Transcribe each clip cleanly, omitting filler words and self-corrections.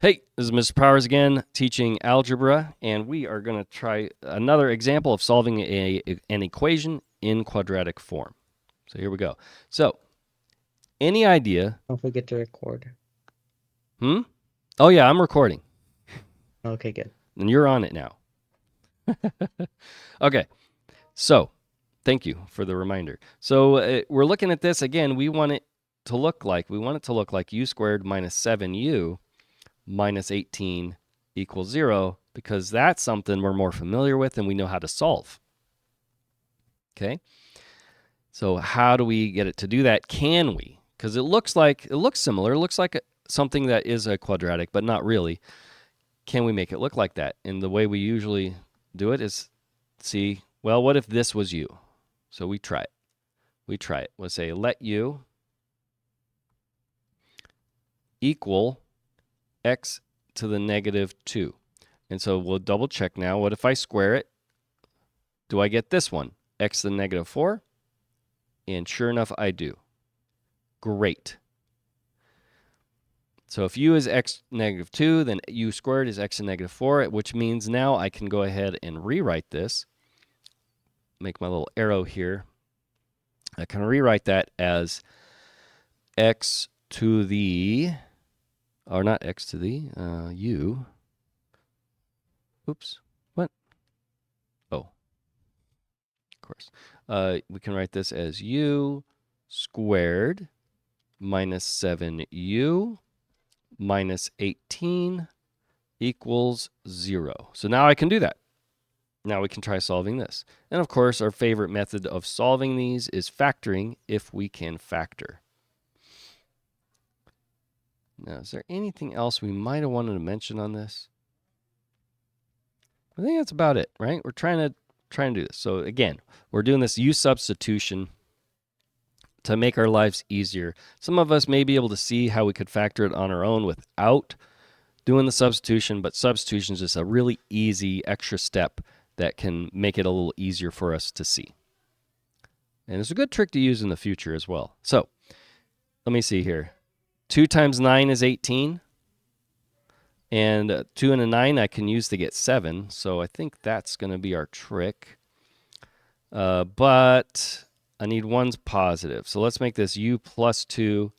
Hey, this is Mr. Powers again, teaching algebra, and we are going to try another example of solving an equation in quadratic form. So here we go. So, any idea? Don't forget to record. Hmm? Oh yeah, I'm recording, Okay, good. and you're on it now. Okay, so thank you for the reminder. So we're looking at this again. We want it to look like u squared minus 7u minus 18 equals 0 because that's something we're more familiar with and we know how to solve. Okay, so how do we get it to do that? Can we? Because it looks similar. It looks like something that is a quadratic, but not really. Can we make it look like that? And the way we usually do it is see, well, what if this was u? So we try it. We'll say let u equal x to the negative 2. And so we'll double check now. What if I square it? Do I get this one? X to the negative 4? And sure enough, I do. Great. So if u is x negative 2, then u squared is x to negative 4, which means now I can go ahead and rewrite this. Make my little arrow here. I can rewrite that as x to the, or not x to the, u. Oops, what? Oh, of course. We can write this as u squared minus 7u minus 18 equals 0. So now I can do that. Now we can try solving this. And of course, our favorite method of solving these is factoring if we can factor. Now, is there anything else we might have wanted to mention on this? I think that's about it, right? We're trying to do this. So again, we're doing this u substitution to make our lives easier. Some of us may be able to see how we could factor it on our own without doing the substitution, but substitution is just a really easy extra step that can make it a little easier for us to see. And it's a good trick to use in the future as well. So let me see here. 2 times 9 is 18. And 2 and a 9 I can use to get 7. So I think that's going to be our trick. But I need one's positive. So let's make this u plus 2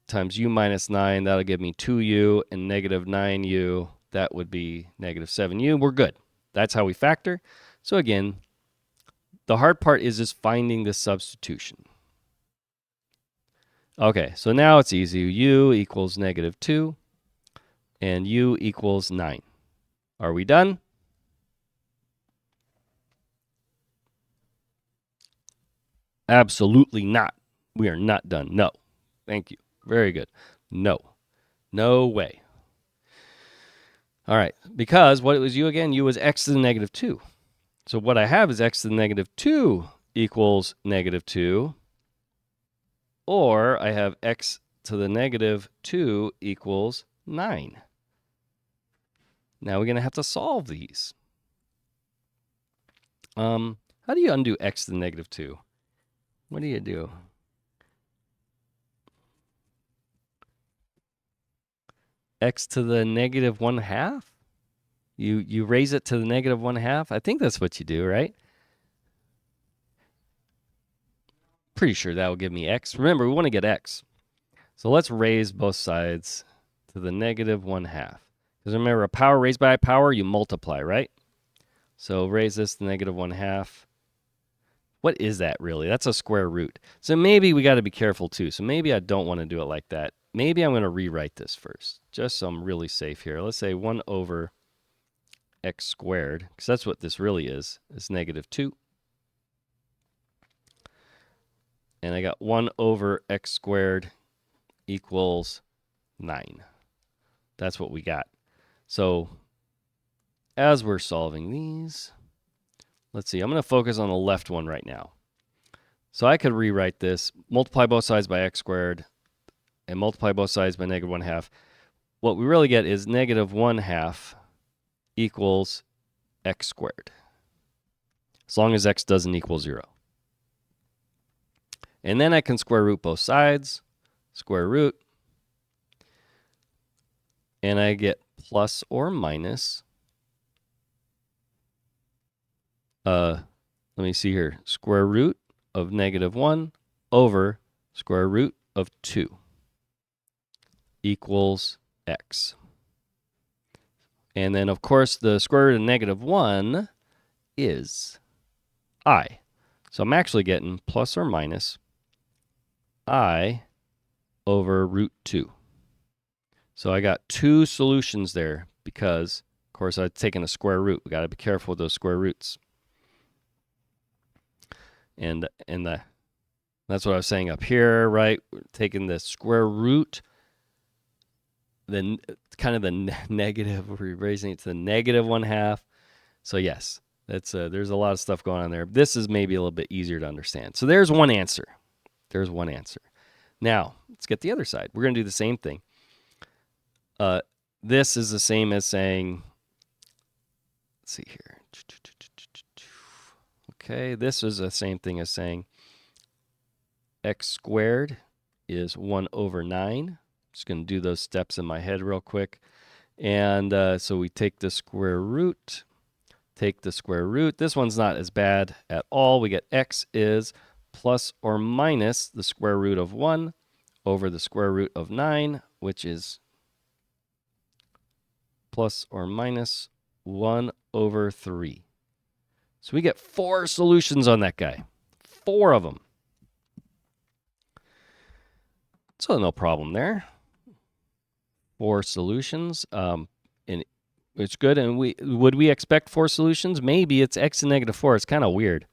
times u minus 9. That'll give me 2u, and negative 9u. That would be negative 7u. We're good. That's how we factor. So again, the hard part is just finding the substitution. Okay, so now it's easy. U equals negative 2, and u equals 9. Are we done? Absolutely not. We are not done. No. Thank you. Very good. No. No way. All right, because what was u again? U was x to the negative 2. So what I have is x to the negative 2 equals negative 2, or I have x to the negative 2 equals 9. Now we're going to have to solve these. How do you undo x to the negative 2? What do you do? X to the negative 1/2? You raise it to the negative 1/2? I think that's what you do, right? Pretty sure that will give me x. Remember, we want to get x. So let's raise both sides to the negative 1/2. Because remember, a power raised by a power, you multiply, right? So raise this to negative 1/2. What is that really? That's a square root. So maybe we got to be careful too. So maybe I don't want to do it like that. Maybe I'm going to rewrite this first, just so I'm really safe here. Let's say 1 over x squared, because that's what this really is. It's negative 2. And I got 1 over x squared equals 9. That's what we got. So as we're solving these, let's see. I'm going to focus on the left one right now. So I could rewrite this, multiply both sides by x squared, and multiply both sides by negative 1/2. What we really get is negative 1/2 equals x squared, as long as x doesn't equal 0. And then I can square root both sides, square root. and I get plus or minus, let me see here, square root of -1 over square root of 2 equals x. And then, of course, the square root of -1 is I. So I'm actually getting plus or minus I over root 2. So I got two solutions there because, of course, I've taken a square root. We got to be careful with those square roots. And that's what I was saying up here, right? We're taking the square root, then kind of the negative, we're raising it to the -1/2. So yes, that's there's a lot of stuff going on there. This is maybe a little bit easier to understand. So there's one answer. There's one answer. Now let's get the other side. We're going to do the same thing. This is the same as saying, let's see here. Okay, this is the same thing as saying x squared is 1 over 9. Just going to do those steps in my head real quick. And so we take the square root, take the square root. This one's not as bad at all. We get x is plus or minus the square root of 1 over the square root of 9, which is plus or minus 1 over 3. So we get 4 solutions on that guy. 4 of them. So no problem there. 4 solutions. And it's good. And would we expect 4 solutions? Maybe it's x to -4. It's kind of weird.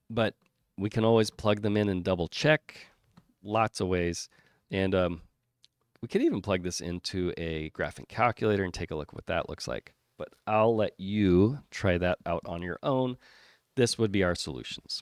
But we can always plug them in and double check. Lots of ways. And we could even plug this into a graphing calculator and take a look at what that looks like. But I'll let you try that out on your own. This would be our solutions.